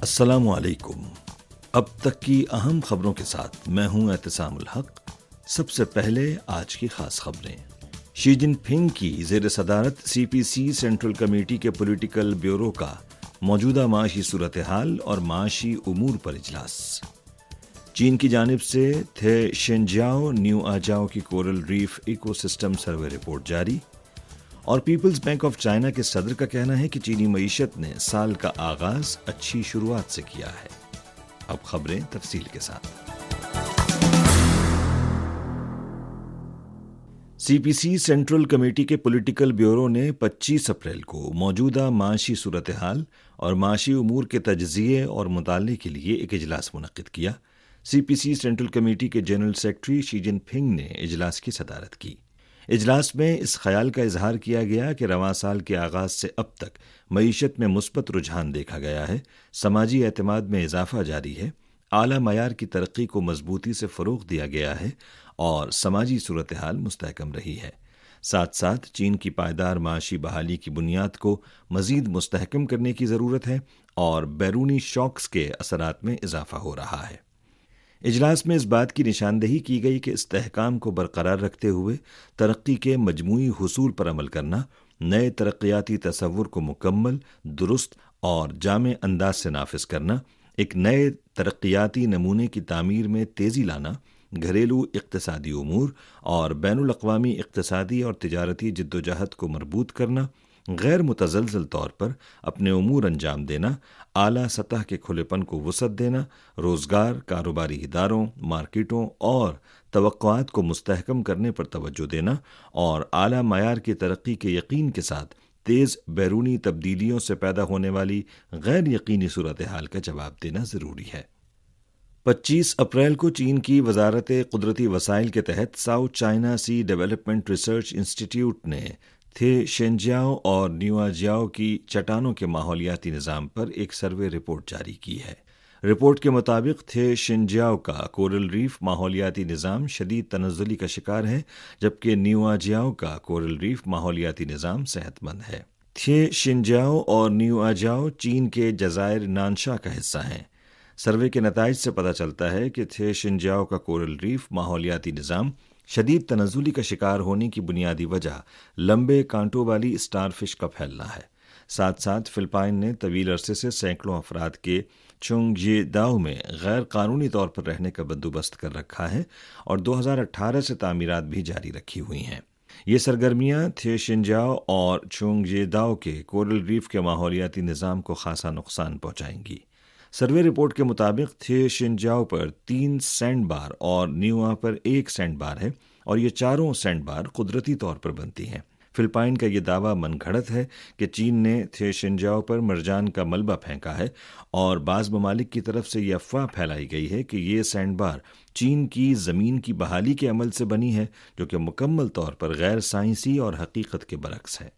السلام علیکم۔ اب تک کی اہم خبروں کے ساتھ میں ہوں اعتصام الحق۔ سب سے پہلے آج کی خاص خبریں۔ شی جن پنگ کی زیر صدارت CPC سینٹرل کمیٹی کے پولیٹیکل بیورو کا موجودہ معاشی صورتحال اور معاشی امور پر اجلاس۔ چین کی جانب سے تھے شینجیاؤ نیو آجاؤ کی coral reef ecosystem survey report جاری، اور پیپلز بینک آف چائنا کے صدر کا کہنا ہے کہ چینی معیشت نے سال کا آغاز اچھی شروعات سے کیا ہے۔ اب خبریں تفصیل کے ساتھ۔ CPC سینٹرل کمیٹی کے پولیٹیکل بیورو نے 25 اپریل کو موجودہ معاشی صورتحال اور معاشی امور کے تجزیے اور مطالعے کے لیے ایک اجلاس منعقد کیا۔ CPC سینٹرل کمیٹی کے جنرل سیکرٹری شی جن پنگ نے اجلاس کی صدارت کی۔ اجلاس میں اس خیال کا اظہار کیا گیا کہ رواں سال کے آغاز سے اب تک معیشت میں مثبت رجحان دیکھا گیا ہے، سماجی اعتماد میں اضافہ جاری ہے، اعلیٰ معیار کی ترقی کو مضبوطی سے فروغ دیا گیا ہے اور سماجی صورتحال مستحکم رہی ہے۔ ساتھ ساتھ چین کی پائیدار معاشی بحالی کی بنیاد کو مزید مستحکم کرنے کی ضرورت ہے اور بیرونی شاکس کے اثرات میں اضافہ ہو رہا ہے۔ اجلاس میں اس بات کی نشاندہی کی گئی کہ استحکام کو برقرار رکھتے ہوئے ترقی کے مجموعی حصول پر عمل کرنا، نئے ترقیاتی تصور کو مکمل، درست اور جامع انداز سے نافذ کرنا، ایک نئے ترقیاتی نمونے کی تعمیر میں تیزی لانا، گھریلو اقتصادی امور اور بین الاقوامی اقتصادی اور تجارتی جدوجہد کو مربوط کرنا، غیر متزلزل طور پر اپنے امور انجام دینا، اعلیٰ سطح کے کھلے پن کو وسعت دینا، روزگار، کاروباری اداروں، مارکیٹوں اور توقعات کو مستحکم کرنے پر توجہ دینا اور اعلیٰ معیار کی ترقی کے یقین کے ساتھ تیز بیرونی تبدیلیوں سے پیدا ہونے والی غیر یقینی صورتحال کا جواب دینا ضروری ہے۔ 25 اپریل کو چین کی وزارت قدرتی وسائل کے تحت south China Sea development research انسٹی ٹیوٹ نے تھے شینجیاؤ اور نیوآجیاؤ کی چٹانوں کے ماحولیاتی نظام پر ایک سروے رپورٹ جاری کی ہے۔ رپورٹ کے مطابق تھے شینجیاؤ کا کورل ریف ماحولیاتی نظام شدید تنزلی کا شکار ہے، جبکہ نیوآجیاؤ کا کورل ریف ماحولیاتی نظام صحت مند ہے۔ تھے شینجیاؤ اور نیوآجیاؤ چین کے جزائر نانشا کا حصہ ہیں۔ سروے کے نتائج سے پتہ چلتا ہے کہ تھے شینجیاؤ کا کورل ریف ماحولیاتی نظام شدید تنزلی کا شکار ہونے کی بنیادی وجہ لمبے کانٹوں والی اسٹار فش کا پھیلنا ہے۔ ساتھ ساتھ فلپائن نے طویل عرصے سے سینکڑوں افراد کے چونگجیداؤ میں غیر قانونی طور پر رہنے کا بندوبست کر رکھا ہے اور 2018 سے تعمیرات بھی جاری رکھی ہوئی ہیں۔ یہ سرگرمیاں تھے شینجیاؤ اور چونگجیداؤ کے کورل ریف کے ماحولیاتی نظام کو خاصا نقصان پہنچائیں گی۔ سروے رپورٹ کے مطابق تھے شینجیاؤ پر 3 سینڈ بار اور نیوا پر 1 سینڈ بار ہے، اور یہ چاروں سینڈ بار قدرتی طور پر بنتی ہیں۔ فلپائن کا یہ دعویٰ من گھڑت ہے کہ چین نے تھے شینجیاؤ پر مرجان کا ملبہ پھینکا ہے، اور بعض ممالک کی طرف سے یہ افواہ پھیلائی گئی ہے کہ یہ سینڈ بار چین کی زمین کی بحالی کے عمل سے بنی ہے، جو کہ مکمل طور پر غیر سائنسی اور حقیقت کے برعکس ہے۔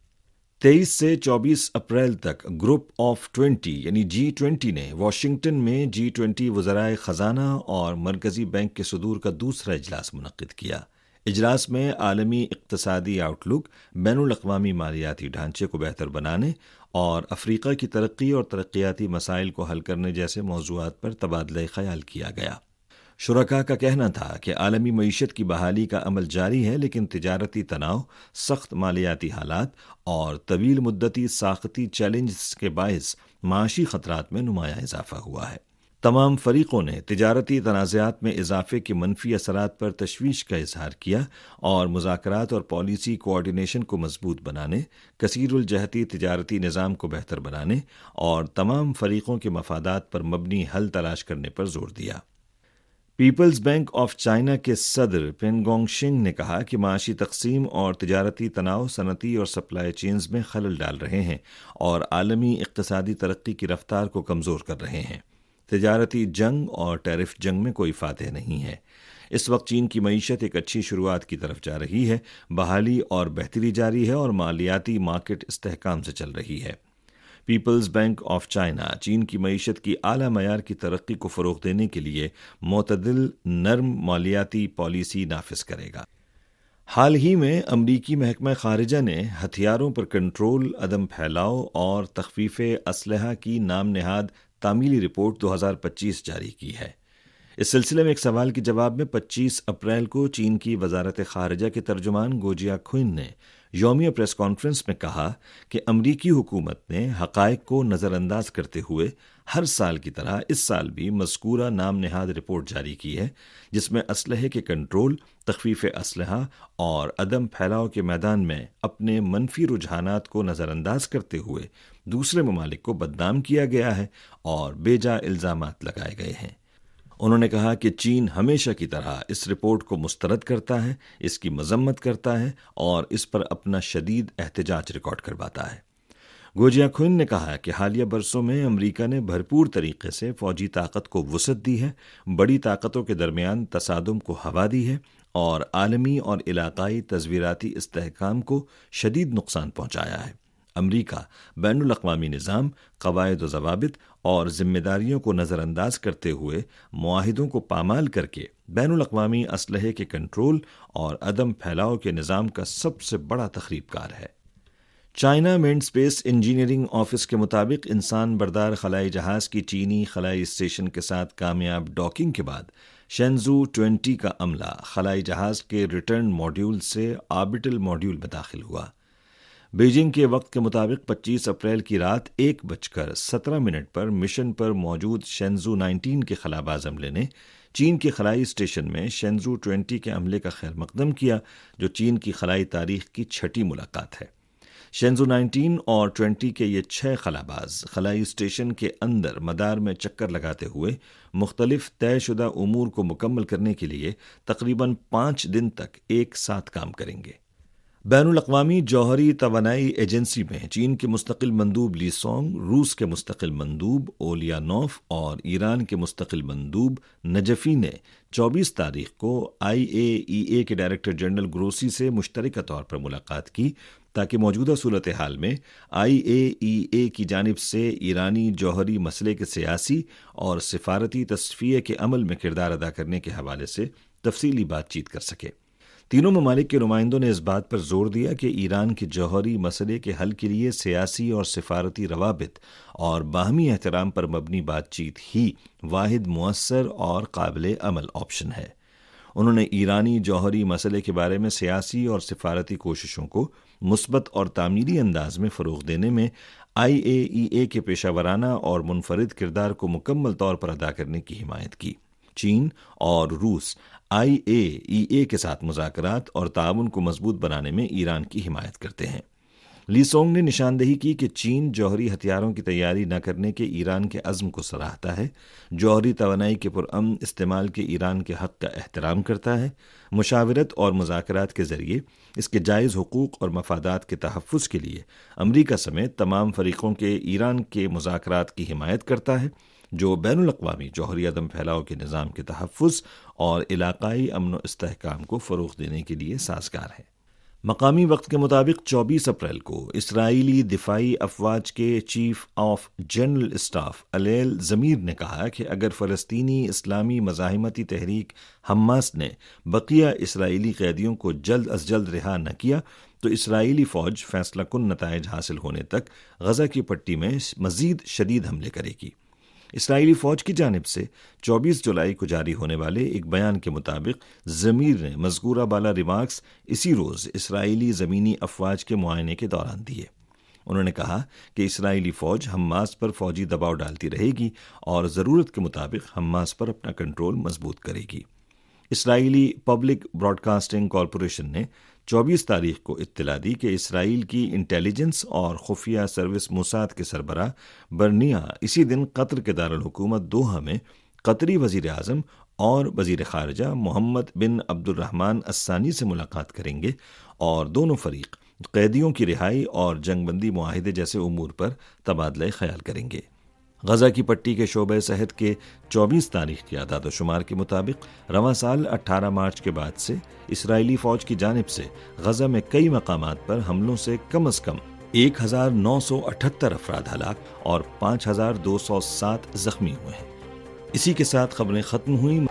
23 سے 24 اپریل تک گروپ آف 20 یعنی G20 نے واشنگٹن میں G20 وزرائے خزانہ اور مرکزی بینک کے صدور کا دوسرا اجلاس منعقد کیا۔ اجلاس میں عالمی اقتصادی آؤٹ لک، بین الاقوامی مالیاتی ڈھانچے کو بہتر بنانے اور افریقہ کی ترقی اور ترقیاتی مسائل کو حل کرنے جیسے موضوعات پر تبادلہ خیال کیا گیا۔ شرکاء کا کہنا تھا کہ عالمی معیشت کی بحالی کا عمل جاری ہے، لیکن تجارتی تناؤ، سخت مالیاتی حالات اور طویل مدتی ساختی چیلنجز کے باعث معاشی خطرات میں نمایاں اضافہ ہوا ہے۔ تمام فریقوں نے تجارتی تنازعات میں اضافے کے منفی اثرات پر تشویش کا اظہار کیا اور مذاکرات اور پالیسی کوآرڈینیشن کو مضبوط بنانے، کثیر الجہتی تجارتی نظام کو بہتر بنانے اور تمام فریقوں کے مفادات پر مبنی حل تلاش کرنے پر زور دیا۔ پیپلز بینک آف چائنا کے صدر پین گونگ شنگ نے کہا کہ معاشی تقسیم اور تجارتی تناؤ صنعتی اور سپلائی چینز میں خلل ڈال رہے ہیں اور عالمی اقتصادی ترقی کی رفتار کو کمزور کر رہے ہیں۔ تجارتی جنگ اور ٹیرف جنگ میں کوئی فاتح نہیں ہے۔ اس وقت چین کی معیشت ایک اچھی شروعات کی طرف جا رہی ہے، بحالی اور بہتری جاری ہے اور مالیاتی مارکیٹ استحکام سے چل رہی ہے۔ پیپلز بینک آف چائنا چین کی معیشت کی اعلیٰ معیار کی ترقی کو فروغ دینے کے لیے معتدل نرم مالیاتی پالیسی نافذ کرے گا۔ حال ہی میں امریکی محکمہ خارجہ نے ہتھیاروں پر کنٹرول، عدم پھیلاؤ اور تخفیف اسلحہ کی نام نہاد تعمیلی رپورٹ 2025 جاری کی ہے۔ اس سلسلے میں ایک سوال کے جواب میں 25 اپریل کو چین کی وزارت خارجہ کے ترجمان گو جیاکھن نے یومیہ پریس کانفرنس میں کہا کہ امریکی حکومت نے حقائق کو نظر انداز کرتے ہوئے ہر سال کی طرح اس سال بھی مذکورہ نام نہاد رپورٹ جاری کی ہے، جس میں اسلحے کے کنٹرول، تخفیف اسلحہ اور عدم پھیلاؤ کے میدان میں اپنے منفی رجحانات کو نظر انداز کرتے ہوئے دوسرے ممالک کو بدنام کیا گیا ہے اور بے جا الزامات لگائے گئے ہیں۔ انہوں نے کہا کہ چین ہمیشہ کی طرح اس رپورٹ کو مسترد کرتا ہے، اس کی مذمت کرتا ہے اور اس پر اپنا شدید احتجاج ریکارڈ کرواتا ہے۔ گو جیاکھن نے کہا کہ حالیہ برسوں میں امریکہ نے بھرپور طریقے سے فوجی طاقت کو وسعت دی ہے، بڑی طاقتوں کے درمیان تصادم کو ہوا دی ہے اور عالمی اور علاقائی تصویراتی استحکام کو شدید نقصان پہنچایا ہے۔ امریکہ بین الاقوامی نظام، قواعد و ضوابط اور ذمہ داریوں کو نظر انداز کرتے ہوئے معاہدوں کو پامال کر کے بین الاقوامی اسلحے کے کنٹرول اور عدم پھیلاؤ کے نظام کا سب سے بڑا تخریب کار ہے۔ China manned space engineering office کے مطابق انسان بردار خلائی جہاز کی چینی خلائی اسٹیشن کے ساتھ کامیاب ڈاکنگ کے بعد شینزو 20 کا عملہ خلائی جہاز کے ریٹرن ماڈیول سے آربٹل ماڈیول میں داخل ہوا۔ بیجنگ کے وقت کے مطابق 25 اپریل کی رات 1:17 پر مشن پر موجود شینزو 19 کے خلاباز عملے نے چین کے خلائی اسٹیشن میں شینزو 20 کے عملے کا خیر مقدم کیا، جو چین کی خلائی تاریخ کی چھٹی ملاقات ہے۔ شینزو 19 اور 20 کے یہ 6 خلاباز خلائی اسٹیشن کے اندر مدار میں چکر لگاتے ہوئے مختلف طے شدہ امور کو مکمل کرنے کے لیے تقریباً 5 دن تک ایک ساتھ کام کریں گے۔ بین الاقوامی جوہری توانائی ایجنسی میں چین کے مستقل مندوب لی سونگ، روس کے مستقل مندوب اولیانوف اور ایران کے مستقل مندوب نجفی نے 24 تاریخ کو IAEA کے ڈائریکٹر جنرل گروسی سے مشترکہ طور پر ملاقات کی تاکہ موجودہ صورتحال میں IAEA کی جانب سے ایرانی جوہری مسئلے کے سیاسی اور سفارتی تصفیے کے عمل میں کردار ادا کرنے کے حوالے سے تفصیلی بات چیت کر سکے۔ تینوں ممالک کے نمائندوں نے اس بات پر زور دیا کہ ایران کے جوہری مسئلے کے حل کے لیے سیاسی اور سفارتی روابط اور باہمی احترام پر مبنی بات چیت ہی واحد مؤثر اور قابل عمل آپشن ہے۔ انہوں نے ایرانی جوہری مسئلے کے بارے میں سیاسی اور سفارتی کوششوں کو مثبت اور تعمیری انداز میں فروغ دینے میں IAEA کے پیشہ ورانہ اور منفرد کردار کو مکمل طور پر ادا کرنے کی حمایت کی۔ چین اور روس IAEA کے ساتھ مذاکرات اور تعاون کو مضبوط بنانے میں ایران کی حمایت کرتے ہیں۔ لی سونگ نے نشاندہی کی کہ چین جوہری ہتھیاروں کی تیاری نہ کرنے کے ایران کے عزم کو سراہتا ہے، جوہری توانائی کے پرامن استعمال کے ایران کے حق کا احترام کرتا ہے، مشاورت اور مذاکرات کے ذریعے اس کے جائز حقوق اور مفادات کے تحفظ کے لیے امریکہ سمیت تمام فریقوں کے ایران کے مذاکرات کی حمایت کرتا ہے، جو بین الاقوامی جوہری عدم پھیلاؤ کے نظام کے تحفظ اور علاقائی امن و استحکام کو فروغ دینے کے لیے سازگار ہے۔ مقامی وقت کے مطابق 24 اپریل کو اسرائیلی دفاعی افواج کے چیف آف جنرل اسٹاف الیل زمیر نے کہا کہ اگر فلسطینی اسلامی مزاحمتی تحریک حماس نے بقیہ اسرائیلی قیدیوں کو جلد از جلد رہا نہ کیا تو اسرائیلی فوج فیصلہ کن نتائج حاصل ہونے تک غزہ کی پٹی میں مزید شدید حملے کرے گی۔ اسرائیلی فوج کی جانب سے 24 جولائی کو جاری ہونے والے ایک بیان کے مطابق ضمیر نے مذکورہ بالا ریمارکس اسی روز اسرائیلی زمینی افواج کے معائنے کے دوران دیے۔ انہوں نے کہا کہ اسرائیلی فوج حماس پر فوجی دباؤ ڈالتی رہے گی اور ضرورت کے مطابق حماس پر اپنا کنٹرول مضبوط کرے گی۔ اسرائیلی پبلک براڈ کاسٹنگ کارپوریشن نے 24 تاریخ کو اطلاع دی کہ اسرائیل کی انٹیلیجنس اور خفیہ سروس موساد کے سربراہ برنیا اسی دن قطر کے دارالحکومت دوحہ میں قطری وزیر اعظم اور وزیر خارجہ محمد بن عبد الرحمن الثانی سے ملاقات کریں گے اور دونوں فریق قیدیوں کی رہائی اور جنگ بندی معاہدے جیسے امور پر تبادلہ خیال کریں گے۔ غزہ کی پٹی کے شعبہ صحت کے 24 تاریخ کی اعداد و شمار کے مطابق رواں سال 18 مارچ کے بعد سے اسرائیلی فوج کی جانب سے غزہ میں کئی مقامات پر حملوں سے کم از کم 1978 افراد ہلاک اور 5207 زخمی ہوئے ہیں۔ اسی کے ساتھ خبریں ختم ہوئیں۔